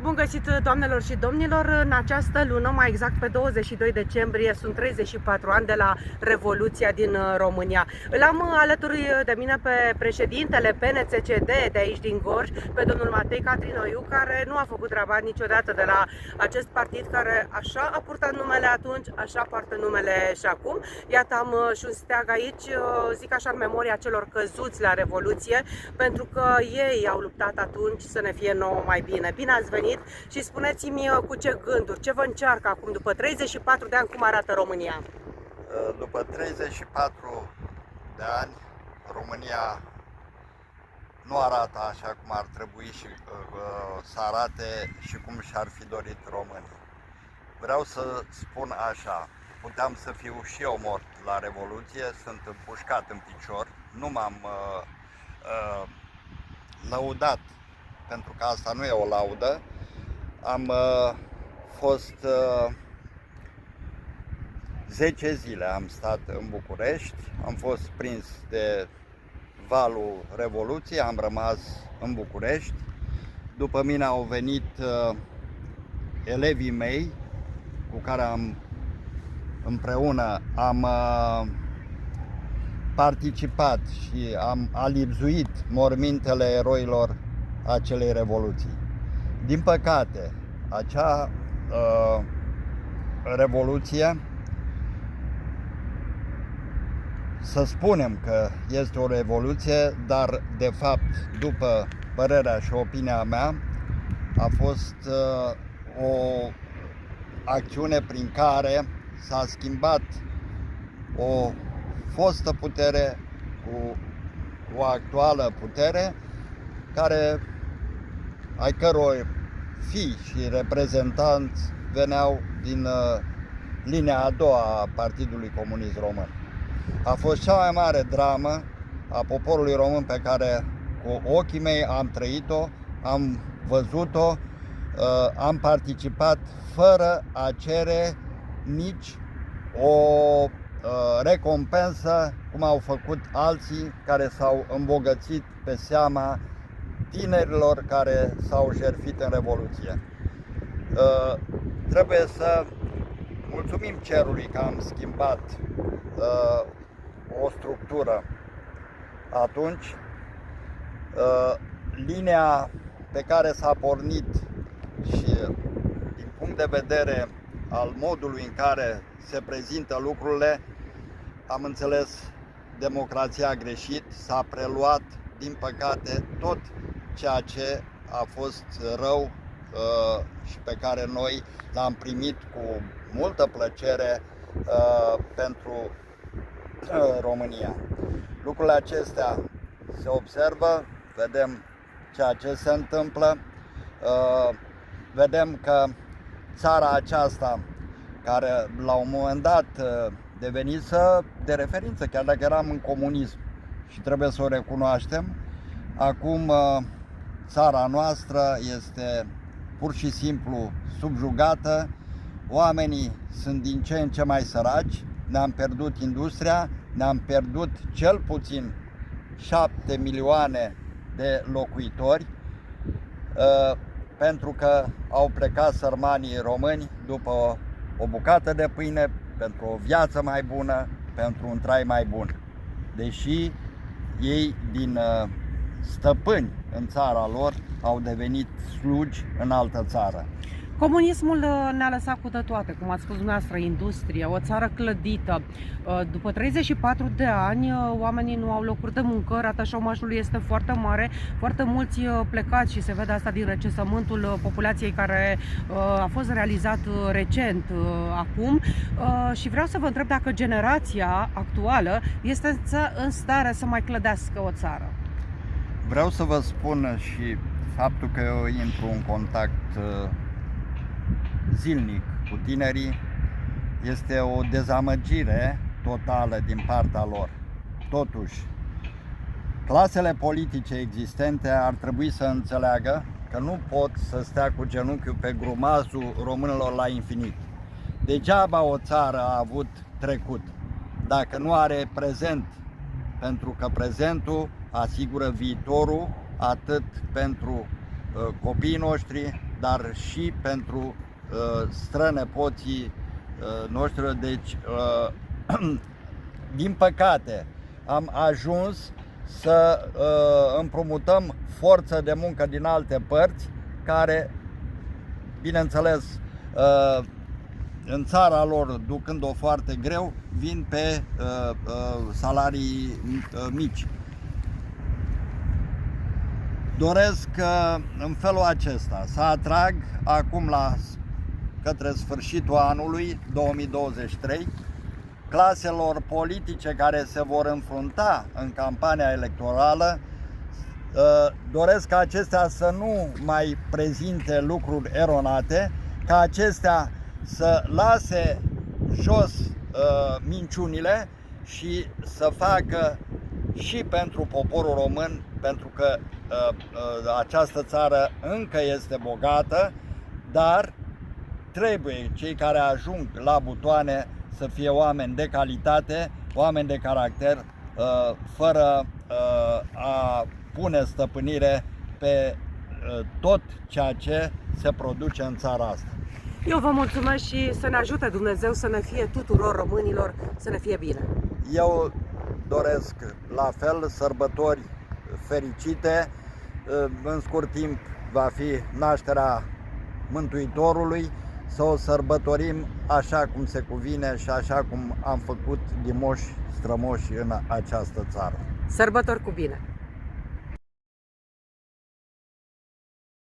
Bun găsit, doamnelor și domnilor! În această lună, mai exact pe 22 decembrie, sunt 34 ani de la Revoluția din România. Îl am alături de mine pe președintele PNCCD de aici din Gorj, pe domnul Matei Catrinoiu, care nu a făcut rabat niciodată de la acest partid care așa a purtat numele atunci, așa poartă numele și acum. Iată, am și un steag aici, zic așa, în memoria celor căzuți la Revoluție, pentru că ei au luptat atunci să ne fie nouă mai bine. Bine ați venit și spuneți-mi cu ce gânduri, ce vă încearcă acum, după 34 de ani, cum arată România? După 34 de ani, România nu arată așa cum ar trebui să arate și cum și-ar fi dorit românii. Vreau să spun așa, puteam să fiu și eu mort la Revoluție, sunt împușcat în picior, nu m-am lăudat, pentru că asta nu e o laudă. Am fost 10 zile am stat în București, am fost prins de valul Revoluției, am rămas în București. După mine au venit elevii mei cu care împreună am participat și am alipzuit mormintele eroilor acelei revoluții. Din păcate, acea revoluție, să spunem că este o revoluție, dar de fapt, după părerea și opinia mea, a fost o acțiune prin care s-a schimbat o fostă putere cu o actuală putere, ai căror fii și reprezentanți veneau din linia a doua a Partidului Comunist Român. A fost cea mai mare dramă a poporului român pe care cu ochii mei am trăit-o, am văzut-o, am participat fără a cere nici o recompensă, cum au făcut alții care s-au îmbogățit pe seama tinerilor care s-au jertfit în Revoluție. Trebuie să mulțumim cerului că am schimbat o structură atunci. Linia pe care s-a pornit și din punct de vedere al modului în care se prezintă lucrurile, am înțeles, democrația a greșit, s-a preluat, din păcate, tot ceea ce a fost rău și pe care noi l-am primit cu multă plăcere pentru România. Lucrurile acestea se observă, vedem ceea ce se întâmplă, vedem că țara aceasta, care la un moment dat devenise de referință, chiar dacă eram în comunism și trebuie să o recunoaștem, acum țara noastră este pur și simplu subjugată, oamenii sunt din ce în ce mai săraci, ne-am pierdut industria, ne-am pierdut cel puțin 7 milioane de locuitori, pentru că au plecat sărmanii români după o bucată de pâine, pentru o viață mai bună, pentru un trai mai bun. Deși ei din stăpâni în țara lor au devenit slugi în altă țară. Comunismul ne-a lăsat cu de toate, cum ați spus dumneavoastră, industrie, o țară clădită. După 34 de ani, oamenii nu au locuri de muncă, rata șomajului este foarte mare, foarte mulți plecați și se vede asta din recensământul populației care a fost realizat recent acum. Și vreau să vă întreb dacă generația actuală este în stare să mai clădească o țară. Vreau să vă spun și faptul că eu intru în contact zilnic cu tinerii este o dezamăgire totală din partea lor. Totuși, clasele politice existente ar trebui să înțeleagă că nu pot să stea cu genunchiul pe grumazul românilor la infinit. Degeaba o țară a avut trecut dacă nu are prezent, pentru că prezentul asigură viitorul atât pentru copiii noștri, dar și pentru strănepoții noștri. Deci, din păcate, am ajuns să împrumutăm forță de muncă din alte părți care, bineînțeles, în țara lor, ducând-o foarte greu, vin pe salarii mici. Doresc în felul acesta să atrag acum către sfârșitul anului 2023 claselor politice care se vor înfrunta în campania electorală. Doresc ca acestea să nu mai prezinte lucruri eronate, ca acestea să lase jos minciunile și să facă și pentru poporul român, pentru că această țară încă este bogată, dar trebuie cei care ajung la butoane să fie oameni de calitate, oameni de caracter, fără a pune stăpânire pe tot ceea ce se produce în țara asta. Eu vă mulțumesc și să ne ajute Dumnezeu să ne fie tuturor românilor, să ne fie bine. Eu doresc la fel sărbători fericite. În scurt timp va fi nașterea Mântuitorului, să o sărbătorim așa cum se cuvine și așa cum am făcut din moși strămoși în această țară. Sărbători cu bine!